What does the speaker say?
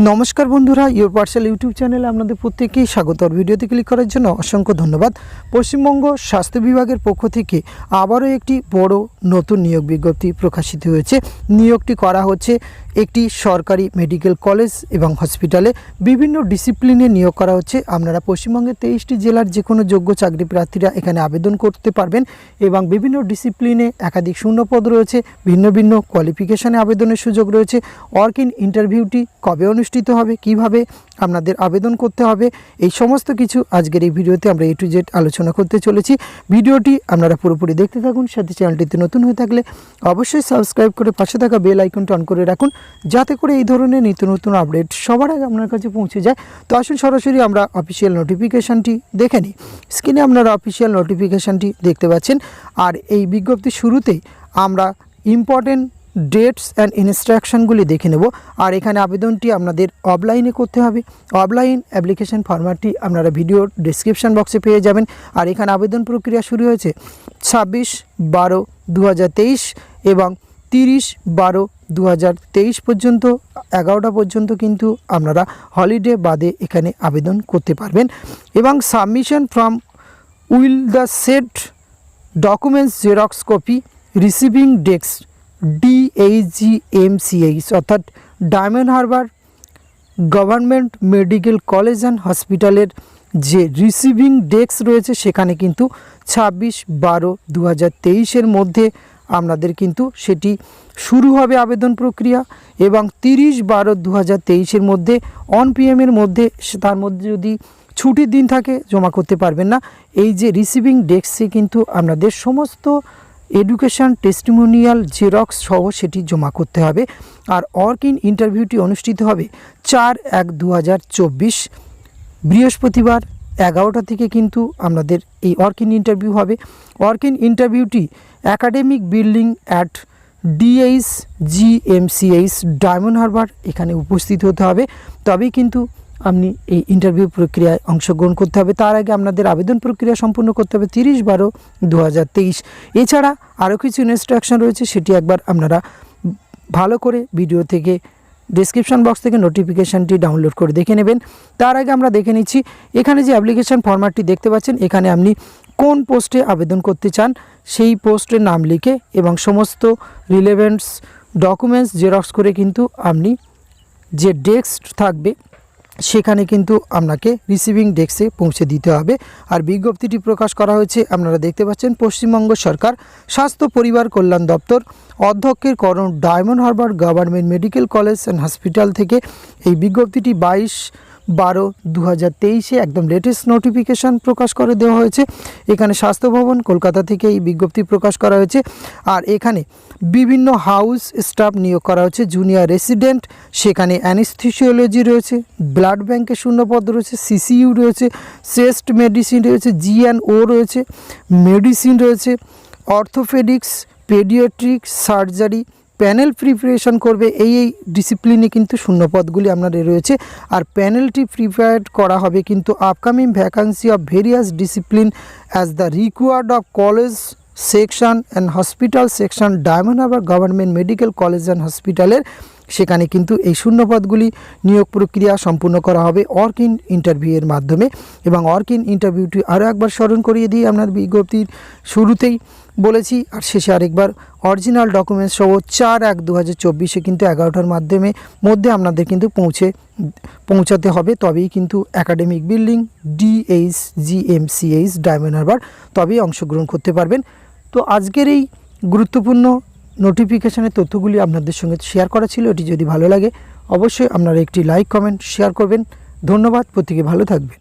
নমস্কার বন্ধুরা, your parcel YouTube চ্যানেলে আপনাদের প্রত্যেককেই স্বাগত। আর ভিডিওতে ক্লিক করার জন্য অসংখ্য ধন্যবাদ। পশ্চিমবঙ্গ স্বাস্থ্য বিভাগের পক্ষ থেকে আবারও একটি বড় নতুন নিয়োগ বিজ্ঞপ্তি প্রকাশিত হয়েছে। নিয়োগটি করা হচ্ছে একটি সরকারি মেডিকেল কলেজ এবং হসপিটালে। বিভিন্ন ডিসিপ্লিনে নিয়োগ করা হচ্ছে। আপনারা পশ্চিমবঙ্গের 23টি জেলার যে কোনো যোগ্য চাকরি প্রার্থীরা এখানে আবেদন করতে পারবেন এবং বিভিন্ন ডিসিপ্লিনে একাধিক শূন্যপদ রয়েছে। ভিন্ন ভিন্ন কোয়ালিফিকেশানে আবেদনের সুযোগ রয়েছে। ওয়ার্ক ইন ইন্টারভিউটি কবে অনুষ্ঠিত হবে, কিভাবে আপনাদের আবেদন করতে হবে, এই সমস্ত কিছু আজকের এই ভিডিওতে আমরা A to Z আলোচনা করতে চলেছি। ভিডিওটি আপনারা পুরোপুরি দেখতে থাকুন। সাথে চ্যানেলটিতে নতুন হয়ে থাকলে অবশ্যই সাবস্ক্রাইব করে পাশে থাকা বেল আইকনটি অন করে রাখুন, যাতে করে এই ধরনের নিত্য নতুন আপডেট সবার আগে আপনার কাছে পৌঁছে যায়। তো আসুন সরাসরি আমরা অফিসিয়াল নোটিফিকেশানটি দেখে নিই। স্ক্রিনে আপনারা অফিসিয়াল নোটিফিকেশানটি দেখতে পাচ্ছেন। আর এই বিজ্ঞপ্তির শুরুতেই আমরা ইম্পর্টেন্ট ডেটস অ্যান্ড ইনস্ট্রাকশনগুলি দেখে নেব। আর এখানে আবেদনটি আপনাদের অফলাইনে করতে হবে। অফলাইন অ্যাপ্লিকেশন ফরম্যাটটি আপনারা ভিডিওর ডেসক্রিপশন বক্সে পেয়ে যাবেন। আর এখানে আবেদন প্রক্রিয়া শুরু হয়েছে 26/12/2023 এবং 30/12/2023 পর্যন্ত 11টা পর্যন্ত কিন্তু আপনারা হলিডে বাদে এখানে আবেদন করতে পারবেন। এবং submission from will the set documents xerox copy receiving desk DHGMCH অর্থাৎ diamond Harbour Government Medical College and হসপিটালের যে রিসিভিং ডেস্ক রয়েছে সেখানে কিন্তু 26/12/2023 মধ্যে আপনাদের কিন্তু সেটি শুরু হবে আবেদন প্রক্রিয়া। এবং 30/12/2023 মধ্যে 1 PM মধ্যে, তার মধ্যে যদি ছুটির দিন থাকে জমা করতে পারবেন না। এই যে রিসিভিং ডেস্কে কিন্তু আপনাদের সমস্ত এডুকেশান টেস্টিমোনিয়াল জেরক্স সহ সেটি জমা করতে হবে। আর ওয়ার্ক ইন ইন্টারভিউটি অনুষ্ঠিত হবে 4/1/2024 বৃহস্পতিবার 11টা থেকে কিন্তু আপনাদের এই ওয়ার্ক ইন ইন্টারভিউ হবে। ওয়ার্ক ইন ইন্টারভিউটি academic building at DHGMCH Diamond Harbour এখানে উপস্থিত হতে হবে, তবেই কিন্তু আপনি এই ইন্টারভিউ প্রক্রিয়ায় অংশগ্রহণ করতে হবে। তার আগে আপনাদের আবেদন প্রক্রিয়া সম্পূর্ণ করতে হবে 30/12/2023। এছাড়া আরও কিছু ইনস্ট্রাকশন রয়েছে, সেটি একবার আপনারা ভালো করে ভিডিও থেকে ডেসক্রিপশন বক্স থেকে নোটিফিকেশানটি ডাউনলোড করে দেখে নেবেন। তার আগে আমরা দেখে নিচ্ছি এখানে যে অ্যাপ্লিকেশান ফরম্যাটটি দেখতে পাচ্ছেন, এখানে আপনি কোন পোস্টে আবেদন করতে চান সেই পোস্টের নাম লিখে এবং সমস্ত রিলেভেন্টস ডকুমেন্টস জেরক্স করে কিন্তু আপনি যে ডেস্ক থাকবে সেখানে কিন্তু আপনাকে রিসিভিং ডেস্কে পৌঁছে দিতে হবে। আর বিজ্ঞপ্তিটি প্রকাশ করা হয়েছে আপনারা দেখতে পাচ্ছেন পশ্চিমবঙ্গ সরকার স্বাস্থ্য পরিবার কল্যাণ দপ্তর অধ্যক্ষের করণ Diamond Harbour Government Medical College and Hospital থেকে। এই বিজ্ঞপ্তিটি 22/12/2023 একদম লেটেস্ট নোটিফিকেশান প্রকাশ করে দেওয়া হয়েছে। এখানে স্বাস্থ্য ভবন কলকাতা থেকে এই বিজ্ঞপ্তি প্রকাশ করা হয়েছে। আর এখানে বিভিন্ন হাউস স্টাফ নিয়োগ করা হচ্ছে। জুনিয়র রেসিডেন্ট, সেখানে অ্যানেস্থেসিওলজি রয়েছে, ব্লাড ব্যাংকের শূন্যপদ রয়েছে, CCU রয়েছে, চেস্ট মেডিসিন রয়েছে, G&O রয়েছে, মেডিসিন রয়েছে, orthopaedics, paediatric surgery, panel preparation করবে। এই ডিসিপ্লিনে কিন্তু শূন্যপদগুলি আপনাদের রয়েছে। আর প্যানেলটি প্রিপেয়ার্ড করা হবে কিন্তু upcoming vacancy of various discipline as the required of college section and hospital section diamond Harbour Government Medical College and হসপিটালের। সেখানে কিন্তু এই শূন্যপদগুলি নিয়োগ প্রক্রিয়া সম্পূর্ণ করা হবে ওয়ার্ক ইন ইন্টারভিউয়ের মাধ্যমে। এবং ওয়ার্ক ইন ইন্টারভিউটি আরও একবার স্মরণ করিয়ে দিয়ে আপনার বিজ্ঞপ্তির শুরুতেই বলেছি আর শেষে আরেকবার অরিজিনাল ডকুমেন্টস সহ 4/1/2024 কিন্তু 11টার মধ্যে আপনাদের কিন্তু পৌঁছাতে হবে, তবেই কিন্তু academic building DHGMCH Diamond Harbour তবেই অংশগ্রহণ করতে পারবেন। তো আজকের এই গুরুত্বপূর্ণ নোটিফিকেশানের তথ্যগুলি আপনাদের সঙ্গে শেয়ার করা ছিল। এটি যদি ভালো লাগে অবশ্যই আপনারা একটি লাইক কমেন্ট শেয়ার করবেন। ধন্যবাদ, প্রত্যেকে ভালো থাকবেন।